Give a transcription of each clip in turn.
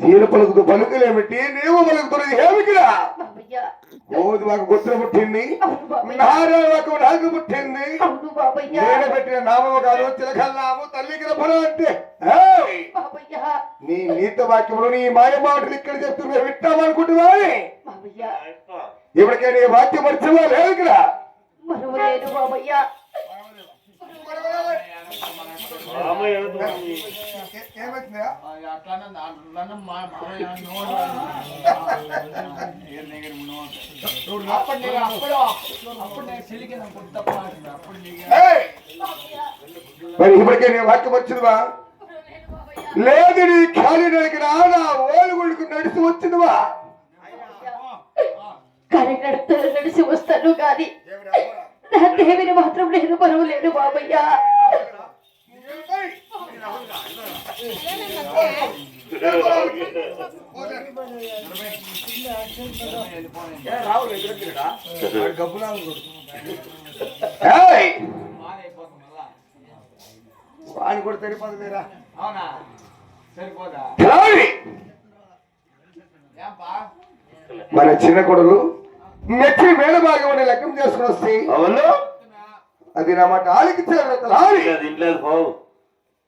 తీరు పలుకుతూ పలుకులేమిటి నీవు పలుకుతున్నది ఏమిటిరా ఓది మాకు పుత్ర పుట్టింది నారాయణకు నాకు పుట్టింది నేను పెట్టిన నామము కాదు చిలకల్లాము తల్లికి రపణ అంటే నీ నీత వాక్యములు నీ మాయ మాటలు ఇక్కడ చెప్తున్నా విట్టామనుకుంటున్నా ఇప్పటికే నీ వాక్యం మర్చివా లేదు ఇక్కడ మరి ఇప్పటికే నీ వాక్యం వచ్చినవా లేదు నీ ఖాళీ నడికినా నా ఓలుగుళ్ళకు నడిచి వచ్చినవా కానీ నడిచి వస్తాను కానీ నా దేవిని మాత్రం నేను పరవలేను బాబయ్యా వాని కూడా సరిపోదు మీరా మన చిన్న కొడులు మెచ్చి మేడ భాగం లెక్కం చేసుకుని వస్తే అది నా మాట ఆలికించారు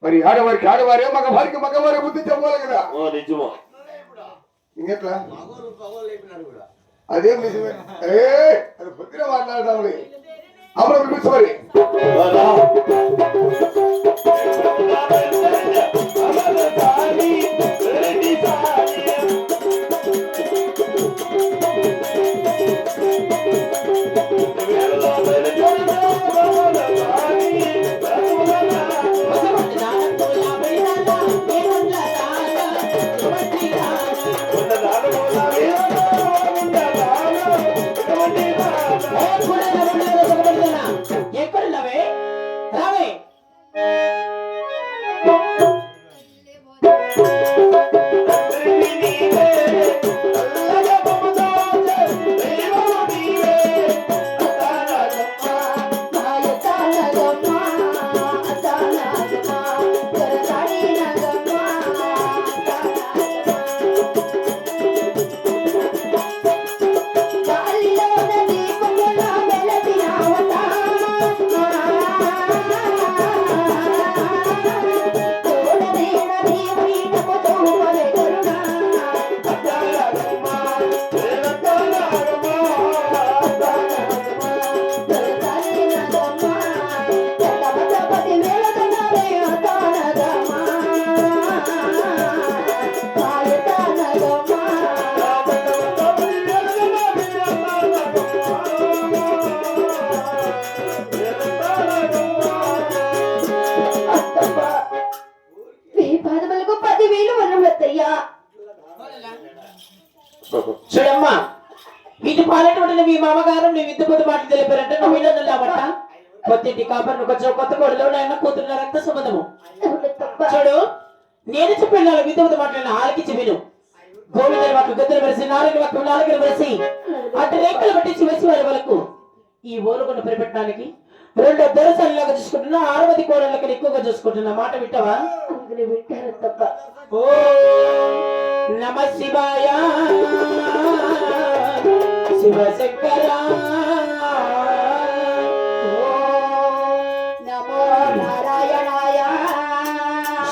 మరి ఆడవారికి ఆడవారే మగవారికి మగవారే బుద్ధి చెప్పాలి కదా ఇంకెట్లా అదేం నిజమే అది బుద్ధిగా మాట్లాడదాం అప్పుడు పిలిపించు మరి చూడమ్మా ఇటు పాలెటువంటి మీ మామగారు నీ విద్య పొద్దు మాటలు తెలిపారంటే నువ్వు ఇల్లు లేవట కొత్తింటి కాపర్ కొత్త కోడలో నాయన కూతురు రక్త సంబంధము చూడు నేను చెప్పిన విద్య పొద్దు మాటలను ఆలకించి విను గోవిందని వాకు గద్దలు వరిసి నాలుగు వాకు నాలుగు వరిసి అటు రేఖలు పట్టించి వేసి వారి వరకు ఈ ఓలుగుండ పరిపెట్టడానికి రెండో దొరసల్లాగా చూసుకుంటున్నా 6 కోడళ్ళకి ఎక్కువగా చూసుకుంటున్నా మాట వింటావా వింటారు తప్ప ఓ నమ శివాయ శివశంకర నమో నారాయణాయ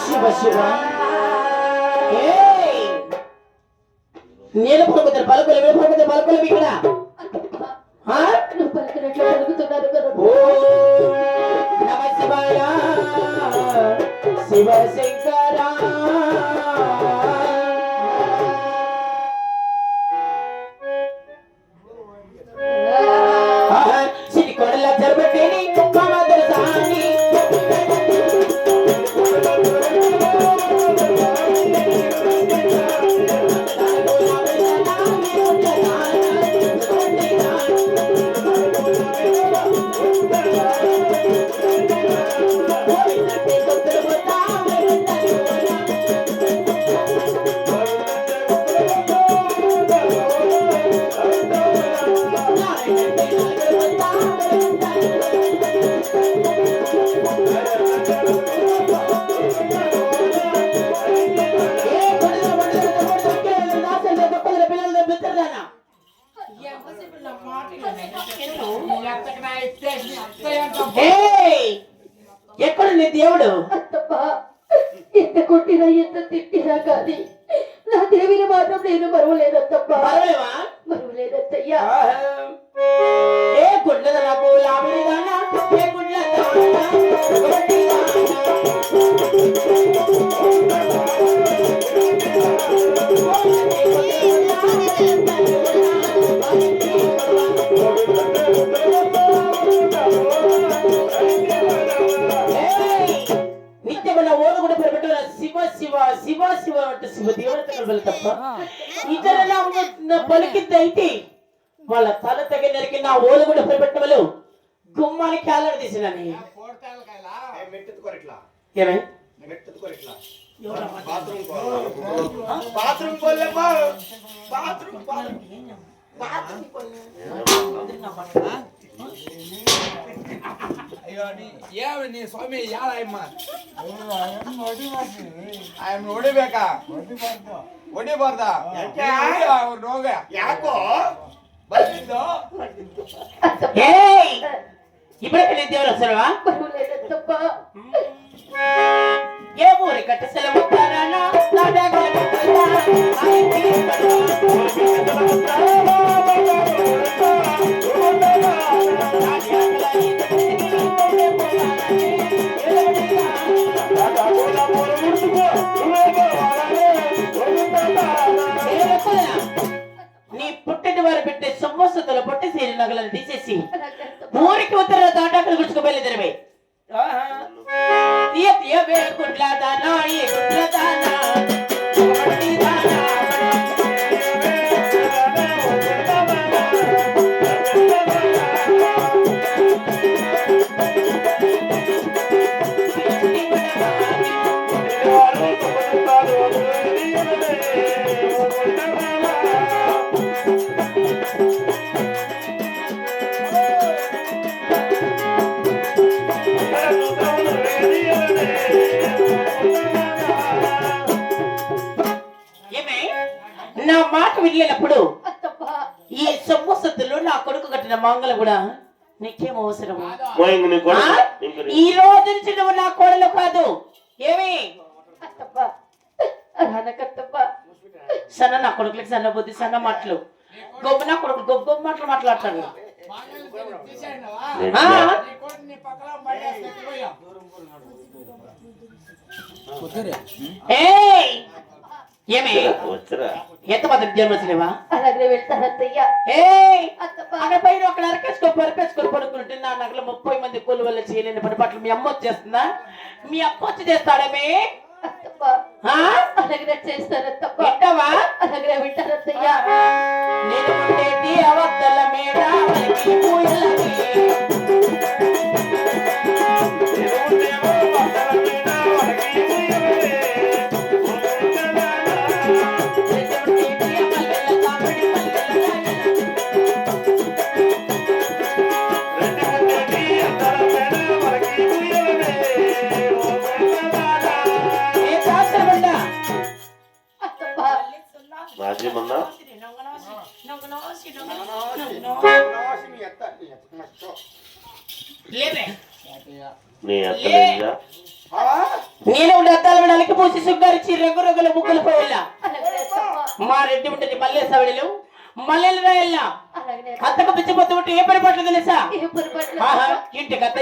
శివ శివ నేను పలుకుతాను పలుకులు వెళ్ళిపోతే పలుకులు ఇక్కడ నువ్వు పలికినట్లు పలుకుతున్నారు కదా నమ శివాయ శివశంకర సిరి కొడల జరబట్టేని మామదర సాని కొత్తలు అత్తమ్మా ఎంత కొట్టినా ఎంత తిట్టినా కానీ నా దేవిని మాత్రం నేను మరువలేదత్తమ్మా పర్వాలేవా? మరువలేదత్తయ్యా ఏ గుండెల పూలాభిదానా ఏ నిత్యమైన ఓలు కూడా పెరగట్టు శివ శివ శివ శివ అంటే శివ దేవత కలవాలి తప్ప ఇతర పలికిద్దైతే వాళ్ళ తల తెగ నరికి నా ఓలు కూడా పెరగట్టవలు గుమ్మానికి కాలర్ తీసినని ఏమే ಏನಿ ಸ್ವಾಮಿ ಯಾರ ಹೊಡಿಬೇಕಾ ಹೊಡಿಬಾರ್ದ ಅವ್ರು ರೋಗ ಯಾಕೋ ಬಂದಿದ್ದು ఏయ్ ఇప్పుడే దేవర సరవా మరువలేదత్తమ్మా ఏ ఊరి కట్ట సెలవుతారానా నా డాగల నీ పుట్టిన వారు పెట్టే సొమ్మసతులు పొట్టి సీరి నగలను తీసేసి ఊరికి ఉత్తర దాటాకలు గుర్చుకు బయలుదేరవే గుడ్లదానా ఈ గుడ్లదానా నా మాట వినలేనప్పుడు అత్తమ్మా ఈ సొమ్మసత్తులు నా కొడుకు కట్టిన మంగళ కూడా నీకేం అవసరము ఈ రోజు నుంచి నువ్వు నా కోడలు కాదు ఏమి అత్తమ్మా రానకత్తమ్మా సన్న నా కొడుకులకి సన్న బుద్ధి సన్న మాటలు గొప్ప నా కొడుకు గొప్ప గొప్ప మాటలు మాట్లాడతాను ఏమి ఎంతమంది జన్మలేవా అలాగే వెళ్తానత్తయ్యా అక్కడ పైన ఒక అరకేసుకొని పడుకుంటే నా నగల 30 మంది కూలి వల్ల చేయలేని పని పట్ల మీ అమ్మ వచ్చేస్తుందా మీ అప్ప వచ్చి చేస్తాడమే అత్తమ్మా అలాగే చేస్తానత్తమ్మా వింటావా అలాగే వింటానత్తయ్యా నేను ఉండేది అవద్దల మేడ నేను ఉండే అద్దాల విడాలకి పూసి సుగ్గారిచ్చి రంగు రంగుల ముగ్గులు పోయేలా మా రెడ్డి ఉంటుంది మల్లేసవిడిలు మల్లెలు రాయల్లా అత్తకు పిచ్చి పొత్తు ఉంటే ఏ పని పట్ల తెలుసా ఇంటికి అత్త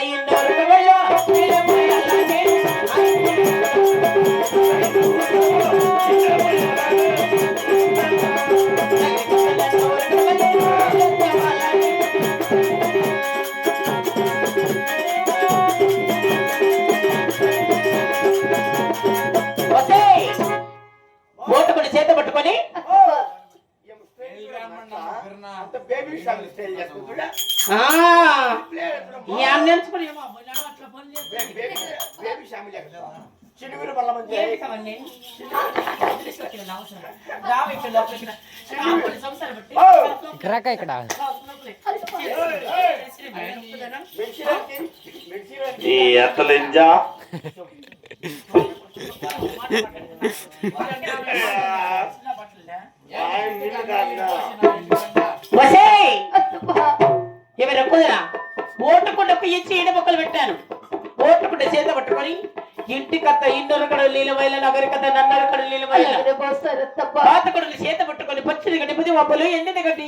ఓటుకుని చేత పట్టుకొని ఇక్కడ ఎవరు కుదరా ఓటుకుంటకు ఇచ్చి ఈడ మొక్కలు పెట్టాను ఓటుకుంట చేత పట్టుకొని ఇంటి కథ ఇన్నొరకడు లీలమైల నగరికథ నన్నరకడు లీలమైల అలాగనే బాస్తారు అత్తప్ప పాత కొడులు చేత పట్టుకొని పచ్చిని గడిపది ఒబ్బలు ఎండిన గడ్డి